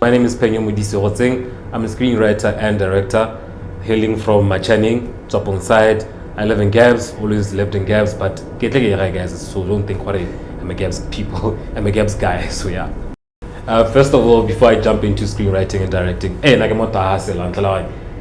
My name is Phenyo Ogotseng. I'm a screenwriter and director, hailing from Machaning, Tsopong side. I live in Gabs, always lived in Gabs, but get like guys, so don't think what I'm a Gabs people, I'm a Gabs guy, so yeah. First of all, before I jump into screenwriting and directing,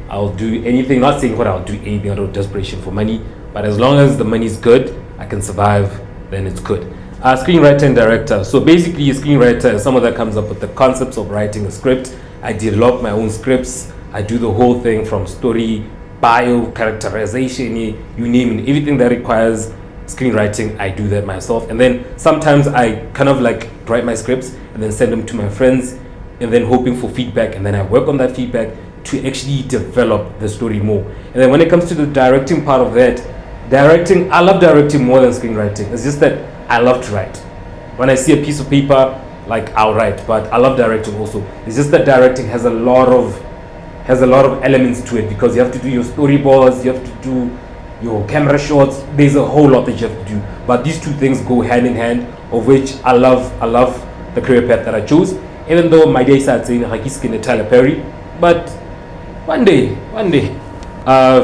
I'll do anything, not saying what I'll do anything out of desperation for money, but as long as the money's good, I can survive, then it's good. Screenwriter and director. So basically a screenwriter is someone that comes up with the concepts of writing a script. I develop my own scripts. I do the whole thing from story, bio, characterization, you name it. Everything that requires screenwriting, I do that myself. And then sometimes I kind of like write my scripts and then send them to my friends and then hoping for feedback. And then I work on that feedback to actually develop the story more. And then when it comes to the directing part of that, directing, I love directing more than screenwriting. It's just that I love to write. When I see a piece of paper, like I'll write, but I love directing also. It's just that directing has a lot of elements to it because you have to do your storyboards, you have to do your camera shots. There's a whole lot that you have to do. But these two things go hand in hand, of which I love the career path that I chose. Even though my day starts saying like he's gonna Tyler Perry, but one day.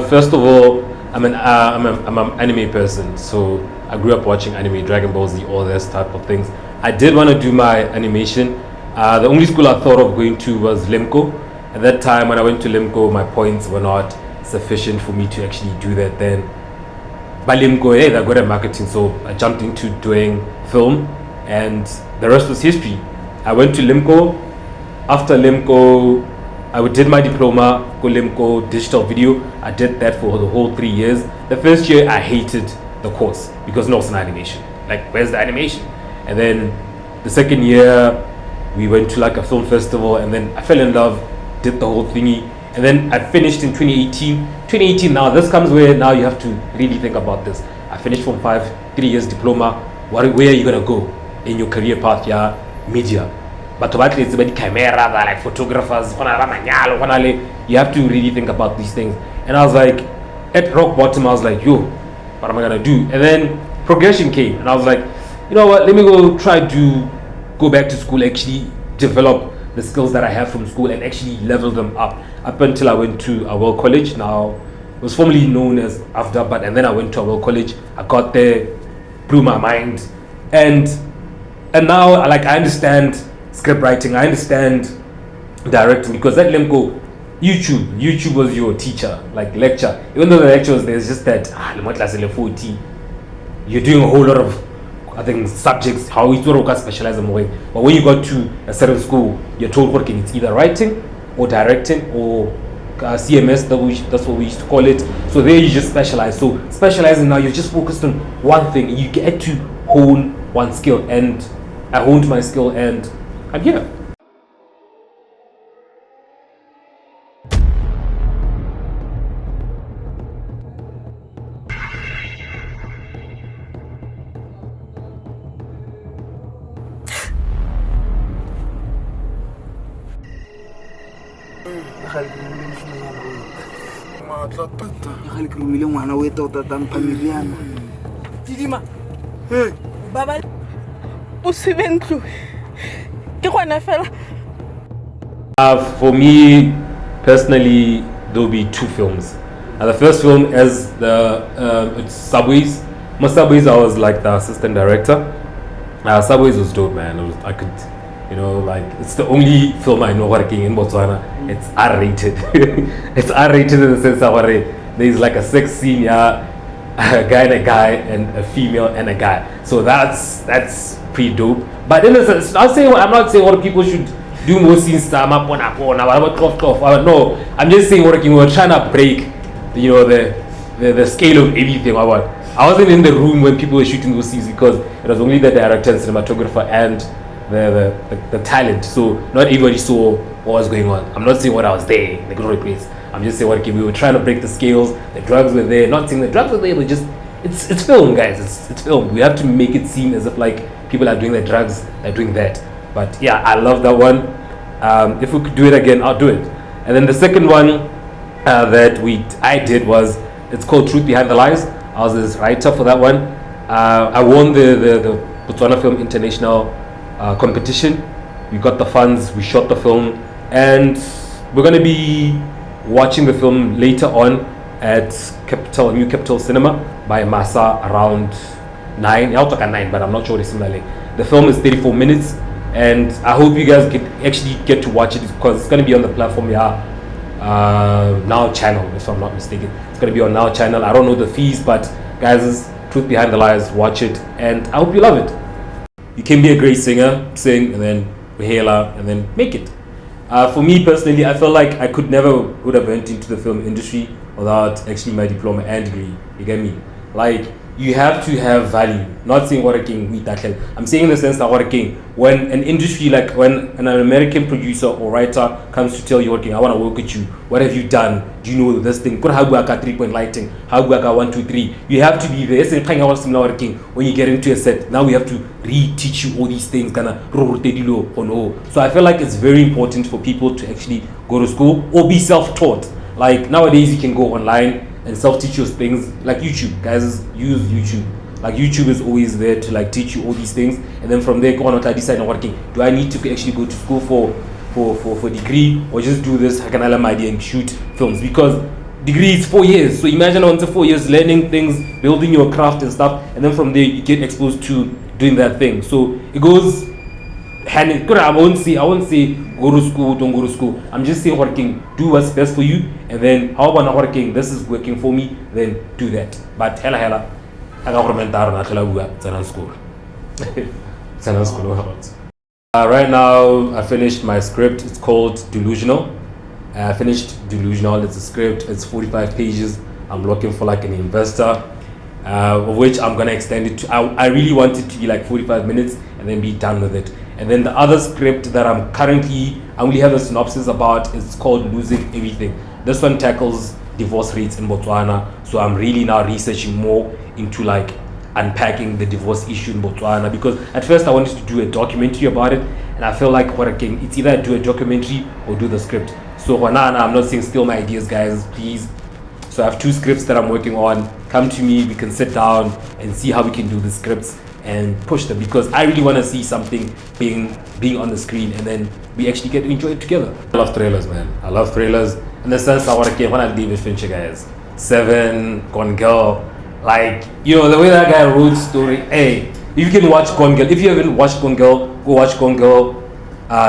First of all, I'm an anime person, so I grew up watching anime, Dragon Ball Z, all this type of things. I did want to do my animation. The only school I thought of going to was Limco. At that time, when I went to Limco, my points were not sufficient for me to actually do that then. By Limco, hey, they're good at marketing, so I jumped into doing film, and the rest was history. I went to Limco. After Limco, I did my diploma, Limco digital video. I did that for the whole 3 years. The first year, I hated the course because no, it's an animation. Like, where's the animation? And then the second year, we went to like a film festival, and then I fell in love, did the whole thingy, and then I finished in 2018. 2018 now, this comes where now you have to really think about this. I finished Form 5, 3 years diploma. Where are you gonna go in your career path? Yeah, media. But it's about the camera, like photographers, you have to really think about these things. And I was like, at rock bottom, I was like, yo, what am I gonna do? And then progression came, and I was like, you know what, let me go back to school, actually develop the skills that I have from school and actually level them up until I went to a World College. Now it was formerly known as AFDA, and then I went to a World College. I got there, blew my mind, and now like I understand script writing, I understand directing, because at Lemco, YouTube was your teacher, like lecture. Even though the lecture was there, it's just that you're doing a whole lot of subjects, how we specialize in more. But when you got to a certain school, you're told what it's either writing or directing or CMS, that's what we used to call it. So there you just specialize. So specializing now, you're just focused on one thing. You get to hone one skill, and I honed my skill, and I'm here. For me personally, there will be two films. The first film is it's Subways. My Subways, I was like the assistant director. Subways was dope, man. It's the only film I know working in Botswana. It's R-rated. It's R-rated in the sense that there's like a sex scene, a guy and a guy, and a female and a guy. So that's pretty dope. But in a sense, I'm not saying what people should do more scenes. No, I'm just saying we're trying to break, the scale of everything. I wasn't in the room when people were shooting those scenes because it was only the director and cinematographer and the talent. So not everybody saw what was going on. I'm not saying what I was there in the glory place. I'm just saying we were trying to break the scales. The drugs were there. Not saying the drugs were there, but just it's film, guys. It's film. We have to make it seem as if like people are doing the drugs, they're doing that. But yeah, I love that one. If we could do it again, I'll do it. And then the second one that I did was, it's called Truth Behind the Lies. I was this writer for that one. I won the Botswana Film International competition. We got the funds, we shot the film, and we're going to be watching the film later on at New Capital Cinema by Masa around 9. I'll talk at 9, but I'm not sure it's similarly. The film is 34 minutes, and I hope you guys actually get to watch it, because it's going to be on the platform Now channel, if I'm not mistaken. It's going to be on Now channel. I don't know the fees, but guys, truth behind the lies, watch it, and I hope you love it. You can be a great singer, sing, and then reheala, and then make it. For me personally, I felt like I would have went into the film industry without actually my diploma and degree. You get me? Like, you have to have value. Not saying working with that. I'm saying in the sense that working, when an industry, like when an American producer or writer comes to tell you, working, I want to work with you. What have you done? Do you know this thing? How do I 3-point lighting? How do I 1, 2, 3? You have to be there. When you get into a set, now we have to re-teach you all these things. So I feel like it's very important for people to actually go to school or be self-taught. Like nowadays, you can go online and self-teach you things, like YouTube. Guys, use YouTube. Like YouTube is always there to like teach you all these things, and then from there go on and decide on working. Do I need to actually go to school for degree, or just do this? How can I learn my idea and shoot films? Because degree is 4 years. So imagine on 4 years learning things, building your craft and stuff, and then from there you get exposed to doing that thing. So it goes hand in hand. I won't say go to school, don't go to school. I'm just saying working, do what's best for you, and then how about not working? This is working for me, then do that. But hella, I got school. Right now, I finished my script. It's called Delusional. I finished Delusional. It's a script. It's 45 pages. I'm looking for like an investor, of which I'm gonna extend it to. I really want it to be like 45 minutes and then be done with it. And then the other script that I only have a synopsis about, is called Losing Everything. This one tackles divorce rates in Botswana. So I'm really now researching more into like unpacking the divorce issue in Botswana, because at first I wanted to do a documentary about it, and I feel like it's either do a documentary or do the script. So I'm not saying steal my ideas, guys, please. So I have 2 scripts that I'm working on. Come to me, we can sit down and see how we can do the scripts and push them, because I really want to see something being on the screen, and then we actually get to enjoy it together. I love trailers, man. I love trailers in the sense I want to get when I David Fincher, guys. 7, Gone Girl, like, you know, the way that guy wrote story. Hey, if you can watch Gone Girl, if you haven't watched Gone Girl, go watch Gone Girl.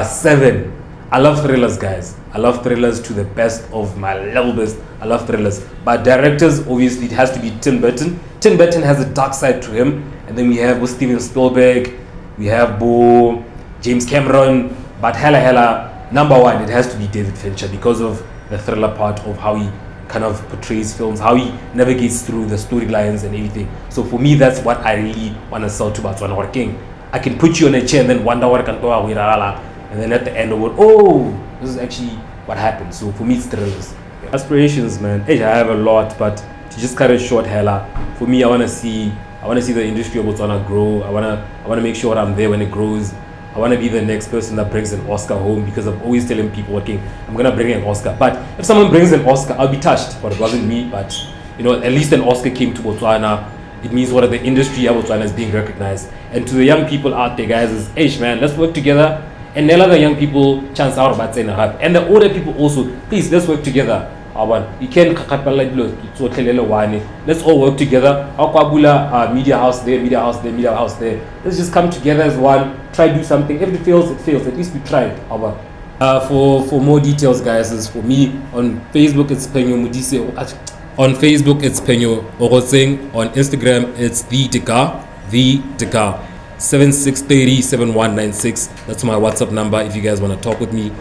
7. I love thrillers, guys. I love thrillers to the best of my level best. I love thrillers. But directors, obviously, it has to be Tim Burton. Tim Burton has a dark side to him. And then we have Steven Spielberg. We have James Cameron. But hella, number 1, it has to be David Fincher, because of the thriller part of how he kind of portrays films, how he navigates through the storylines and everything. So for me, that's what I really want to sell to Botswana working. I can put you on a chair and then wonder what I can do, and then at the end of it, oh, this is actually what happened. So for me, it's thrillers. Yeah. Aspirations, man. Hey, I have a lot, but to just cut it short, hella. For me, I want to see the industry of Botswana grow. I want to make sure I'm there when it grows. I want to be the next person that brings an Oscar home, because I'm always telling people, working, I'm gonna bring an Oscar. But if someone brings an Oscar, I'll be touched. But it wasn't me. But you know, at least an Oscar came to Botswana. It means what the industry of Botswana is being recognized. And to the young people out there, guys, is, hey man, let's work together and let the young people chance out about saying and the older people also, please, let's work together. You can let's all work together. Media house there, media house there, media house there. Let's just come together as one, try to do something. If it fails, it fails. At least we tried. For more details, guys, is for me on Facebook, it's Phenyo Mudise. On Facebook, it's Phenyo Ogotseng. On Instagram, it's the Deka 7630 7196. That's my WhatsApp number if you guys want to talk with me.